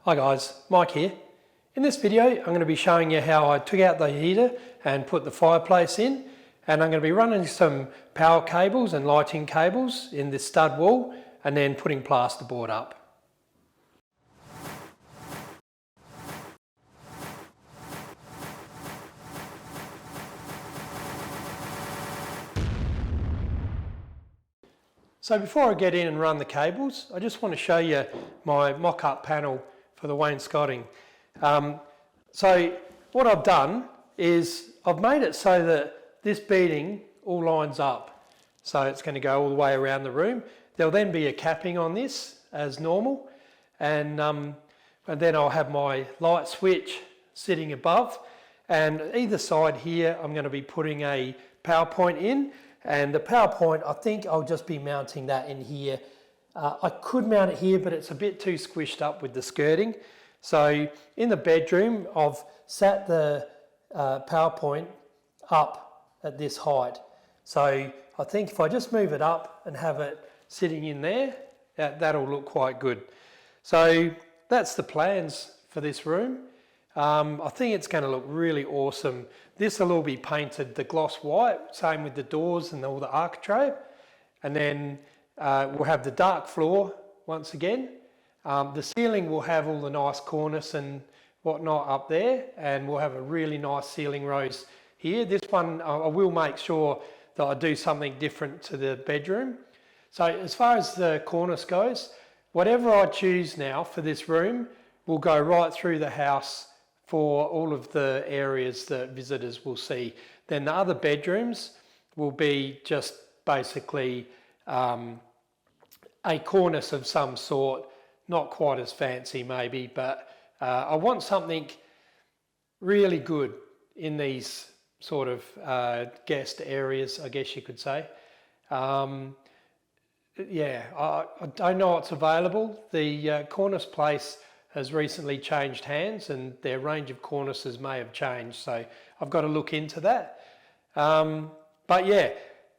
Hi guys, Mike here. In this video I'm going to be showing you how I took out the heater and put the fireplace in, and I'm going to be running some power cables and lighting cables in this stud wall and then putting plasterboard up. So before I get in and run the cables, I just want to show you my mock-up panel for the wainscoting. So what I've done is I've made it so that this beading all lines up. So it's going to go all the way around the room. There'll then be a capping on this as normal, and then I'll have my light switch sitting above, and either side here I'm going to be putting a power point in. And the power point, I think I'll just be mounting that in here. I could mount it here, but it's a bit too squished up with the skirting. So in the bedroom, I've sat the power point up at this height. So I think if I just move it up and have it sitting in there, that'll look quite good. So that's the plans for this room. I think it's going to look really awesome. This will all be painted the gloss white, same with the doors and all the architrave. And then we'll have the dark floor once again. The ceiling will have all the nice cornice and whatnot up there, and we'll have a really nice ceiling rose here. This one I will make sure that I do something different to the bedroom. So as far as the cornice goes, whatever I choose now for this room will go right through the house for all of the areas that visitors will see. Then the other bedrooms will be just basically a cornice of some sort, not quite as fancy maybe, but I want something really good in these sort of guest areas, I guess you could say. Yeah, I don't know what's available. The cornice place has recently changed hands and their range of cornices may have changed, so I've got to look into that. But yeah,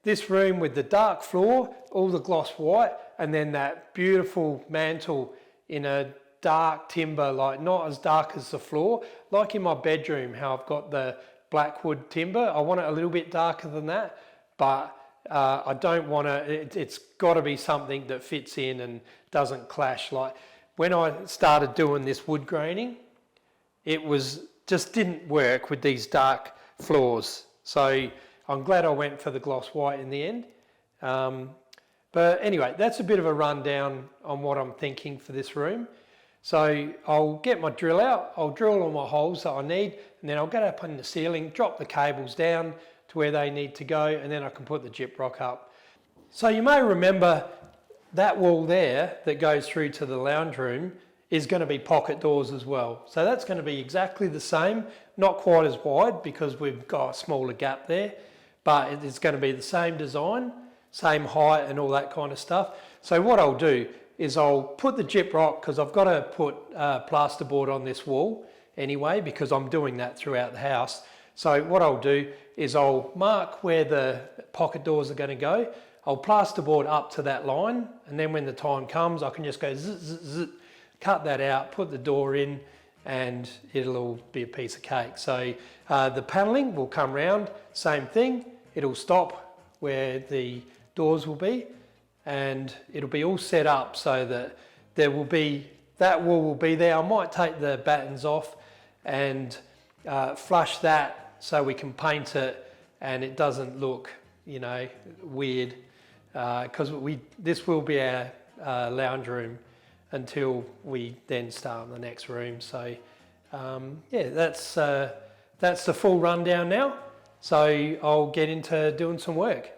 this room with the dark floor, all the gloss white, and then that beautiful mantle in a dark timber, like not as dark as the floor, like in my bedroom, how I've got the blackwood timber. I want it a little bit darker than that, but I don't want to, it's got to be something that fits in and doesn't clash. Like when I started doing this wood graining, it just didn't work with these dark floors. So I'm glad I went for the gloss white in the end. But anyway, that's a bit of a rundown on what I'm thinking for this room. So I'll get my drill out, I'll drill all my holes that I need, and then I'll get up in the ceiling, drop the cables down to where they need to go, and then I can put the gyprock up. So you may remember that wall there that goes through to the lounge room is going to be pocket doors as well. So that's going to be exactly the same, not quite as wide because we've got a smaller gap there, but it's going to be the same design, same height and all that kind of stuff. So what I'll do is I'll put the gyprock, because I've got to put plasterboard on this wall anyway, because I'm doing that throughout the house. So what I'll do is I'll mark where the pocket doors are going to go. I'll plasterboard up to that line, and then when the time comes, I can just go zzz, zzz, zzz, cut that out, put the door in, and it'll all be a piece of cake. So the paneling will come round, same thing. It'll stop where the doors will be, and it'll be all set up so that that wall will be there. I might take the battens off and flush that so we can paint it and it doesn't look, you know, weird. Because this will be our lounge room until we then start the next room. So yeah, that's the full rundown now. So I'll get into doing some work.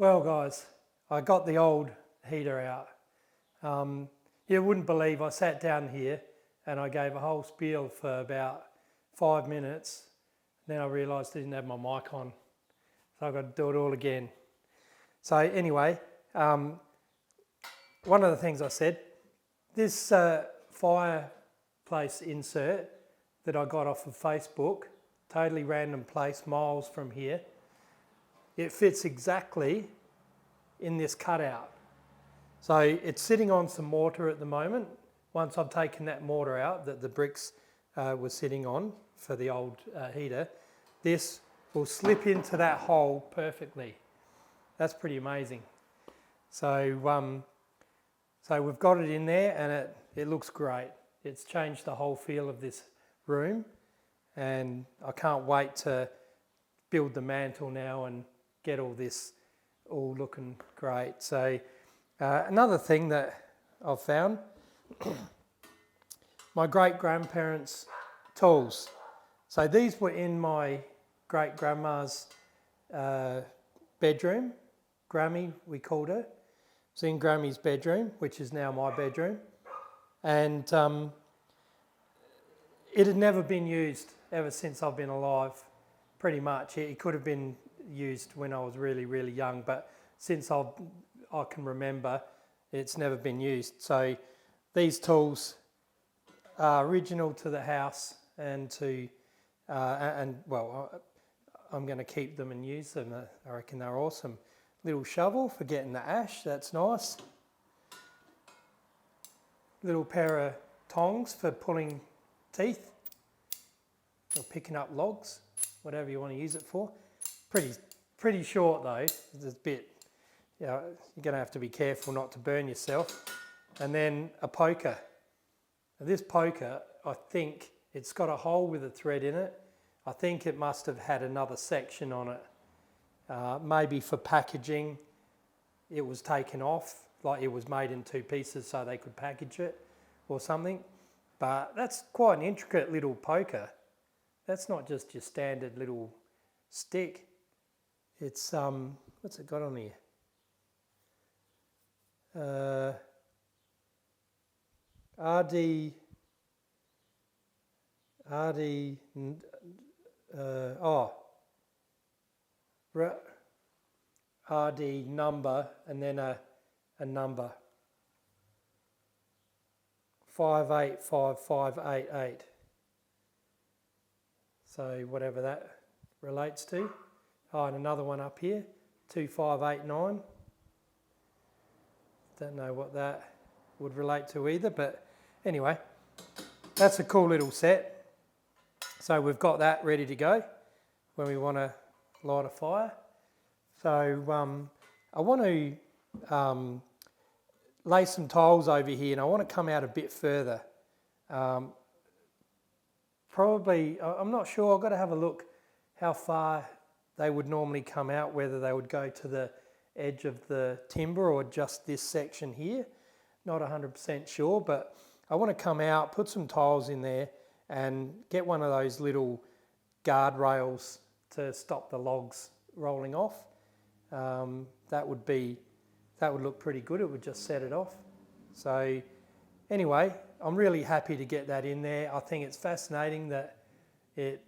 Well guys, I got the old heater out. You wouldn't believe I sat down here and I gave a whole spiel for about 5 minutes. Then I realised I didn't have my mic on. So I've got to do it all again. So anyway, one of the things I said, this Fireplace insert that I got off of Facebook, totally random place, miles from here, it fits exactly in this cutout. So it's sitting on some mortar at the moment. Once I've taken that mortar out that the bricks were sitting on for the old heater, this will slip into that hole perfectly. That's pretty amazing. So, so we've got it in there and it looks great. It's changed the whole feel of this room, and I can't wait to build the mantle now and get all this all looking great. So another thing that I've found, my great-grandparents' tools. So these were in my great-grandma's bedroom. Grammy, we called her. It's in Grammy's bedroom, which is now my bedroom. And it had never been used ever since I've been alive, pretty much. It could have been used when I was really, really young, but since I can remember, it's never been used. So these tools are original to the house and to, well, I'm going to keep them and use them. I reckon they're awesome. Little shovel for getting the ash, that's nice. Little pair of tongs for pulling teeth or picking up logs, whatever you want to use it for. Pretty short though. It's a bit, you know, you're going to have to be careful not to burn yourself. And then a poker. Now this poker, I think it's got a hole with a thread in it. I think it must have had another section on it. Maybe for packaging, it was taken off, like it was made in 2 pieces so they could package it or something. But that's quite an intricate little poker. That's not just your standard little stick. It's, what's it got on here? RD number and then a number. 585588. So whatever that relates to. Oh, and another one up here, 2589. Don't know what that would relate to either, but anyway, that's a cool little set. So we've got that ready to go when we want to light a fire. So I want to lay some tiles over here, and I want to come out a bit further. Probably, I'm not sure, I've got to have a look how far they would normally come out, whether they would go to the edge of the timber or just this section here. Not 100% sure, but I want to come out, put some tiles in there and get one of those little guardrails to stop the logs rolling off. That would look pretty good. It would just set it off. So anyway, I'm really happy to get that in there. I think it's fascinating that it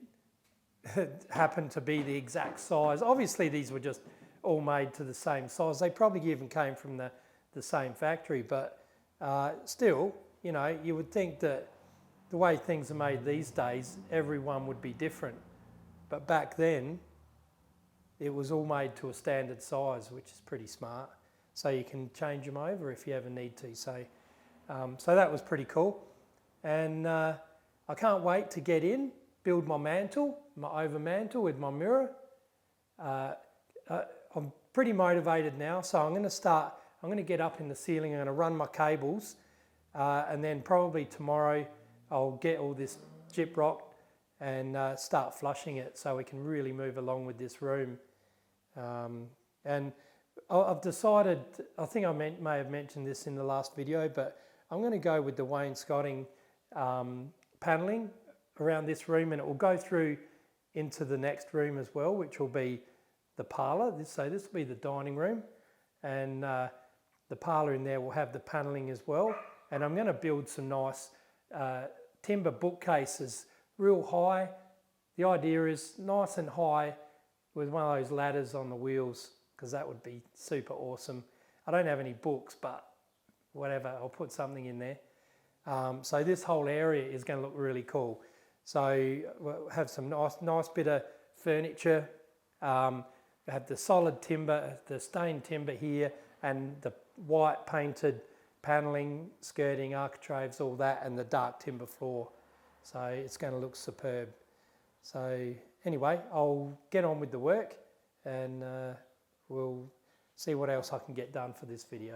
happened to be the exact size. Obviously these were just all made to the same size. They probably even came from the same factory, but still, you know, you would think that the way things are made these days, everyone would be different. But back then, it was all made to a standard size, which is pretty smart. So you can change them over if you ever need to. So that was pretty cool. And I can't wait to get in, build my mantle, my over mantle with my mirror. I'm pretty motivated now, so I'm going to get up in the ceiling, I'm going to run my cables, and then probably tomorrow I'll get all this gyprock and start flushing it so we can really move along with this room. And I've decided, I think I may have mentioned this in the last video, but I'm going to go with the wainscoting panelling around this room, and it will go through into the next room as well, which will be the parlour. So this will be the dining room, and the parlour in there will have the panelling as well. And I'm going to build some nice timber bookcases, real high. The idea is nice and high with one of those ladders on the wheels, because that would be super awesome. I don't have any books, but whatever, I'll put something in there. So this whole area is going to look really cool. So we'll have some nice bit of furniture. We have the solid timber, the stained timber here, and the white painted panelling, skirting, architraves, all that, and the dark timber floor. So it's going to look superb. So anyway, I'll get on with the work, and we'll see what else I can get done for this video.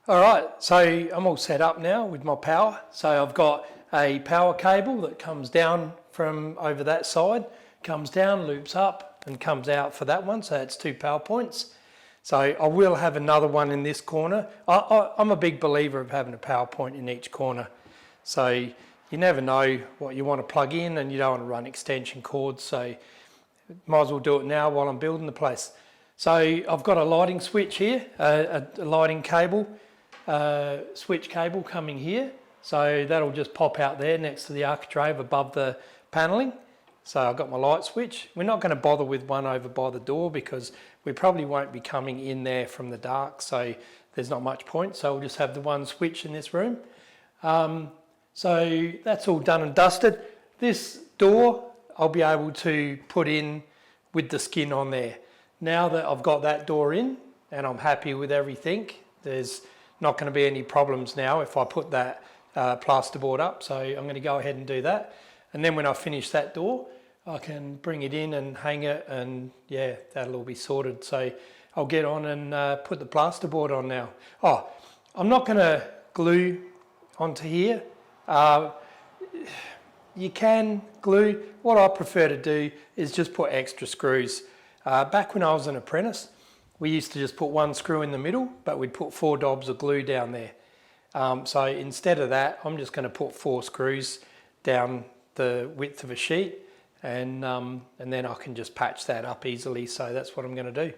All right, so I'm all set up now with my power. So I've got a power cable that comes down from over that side, comes down, loops up, and comes out for that one. So that's 2 power points. So I will have another one in this corner. I'm a big believer of having a power point in each corner. So you never know what you want to plug in, and you don't want to run extension cords. So might as well do it now while I'm building the place. So I've got a lighting switch here, a lighting cable. Switch cable coming here, so that'll just pop out there next to the architrave above the panelling. So I've got my light switch. We're not going to bother with one over by the door because we probably won't be coming in there from the dark, so there's not much point. So we'll just have the one switch in this room. So that's all done and dusted. This door I'll be able to put in with the skin on there. Now that I've got that door in and I'm happy with everything, there's not going to be any problems now if I put that plasterboard up. So I'm going to go ahead and do that. And then when I finish that door, I can bring it in and hang it, and yeah, that'll all be sorted. So I'll get on and put the plasterboard on now. Oh, I'm not going to glue onto here. You can glue. What I prefer to do is just put extra screws. Back when I was an apprentice, we used to just put 1 screw in the middle, but we'd put 4 dobs of glue down there. So instead of that, I'm just going to put 4 screws down the width of a sheet, and then I can just patch that up easily. So that's what I'm going to do.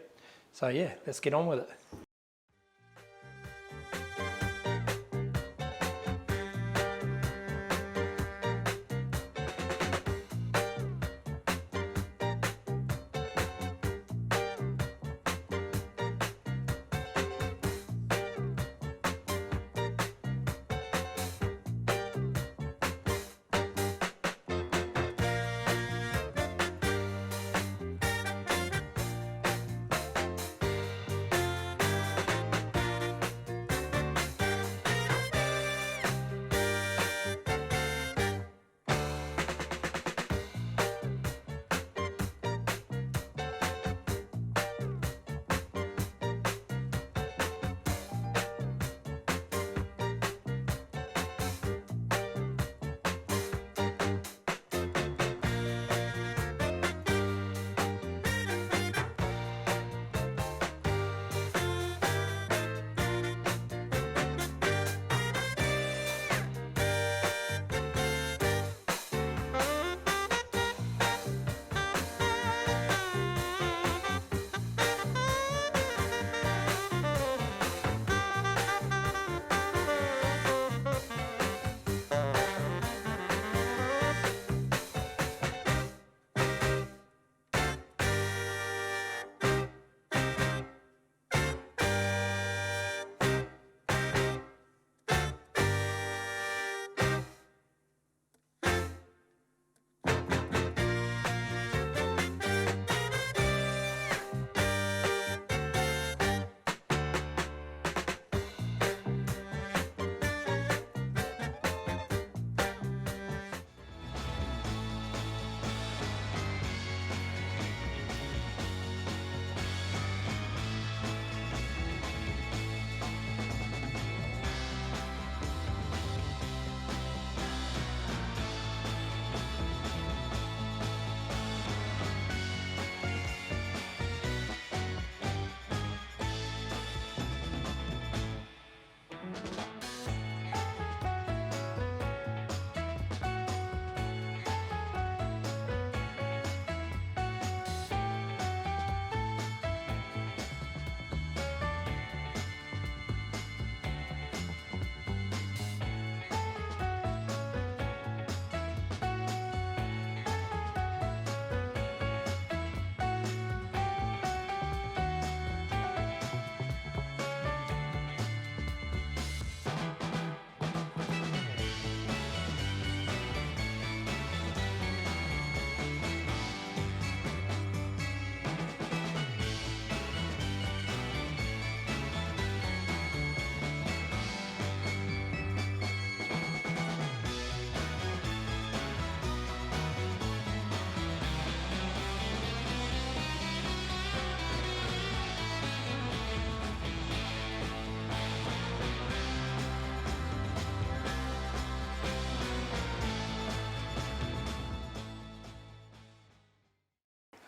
So yeah, let's get on with it.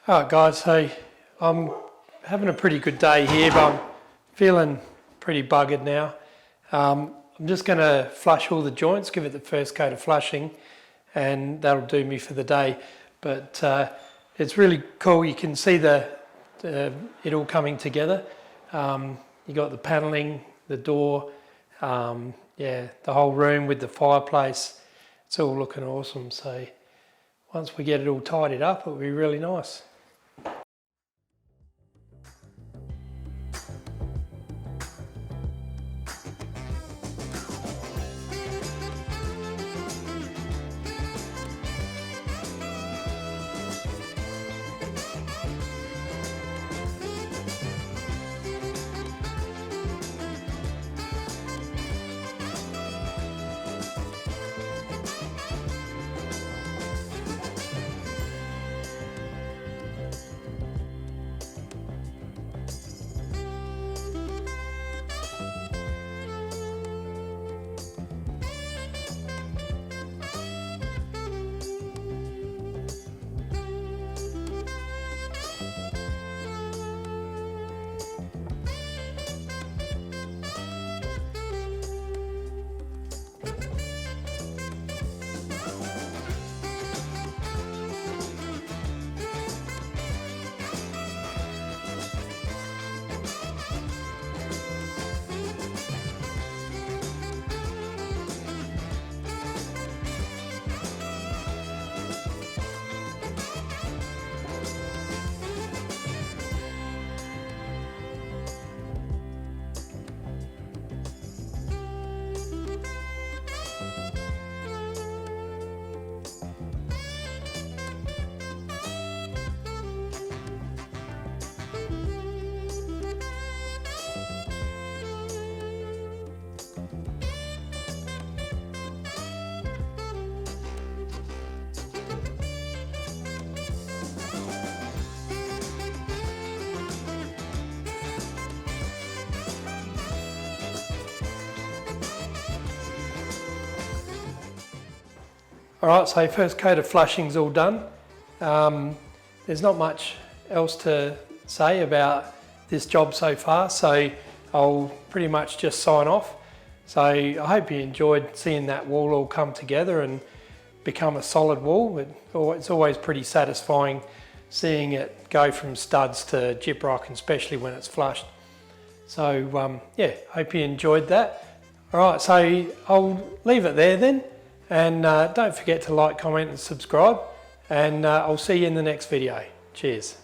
Alright guys, so I'm having a pretty good day here, but I'm feeling pretty buggered now. I'm just going to flush all the joints, give it the first coat of flushing, and that'll do me for the day. But it's really cool, you can see it all coming together. You got the panelling, the door, yeah, the whole room with the fireplace. It's all looking awesome. So once we get it all tidied up, it'll be really nice. Alright, so first coat of flushing's all done. There's not much else to say about this job so far, so I'll pretty much just sign off. So I hope you enjoyed seeing that wall all come together and become a solid wall. It's always pretty satisfying seeing it go from studs to gyprock, and especially when it's flushed. So yeah, hope you enjoyed that. Alright, so I'll leave it there then. And don't forget to like, comment and subscribe, and I'll see you in the next video. Cheers.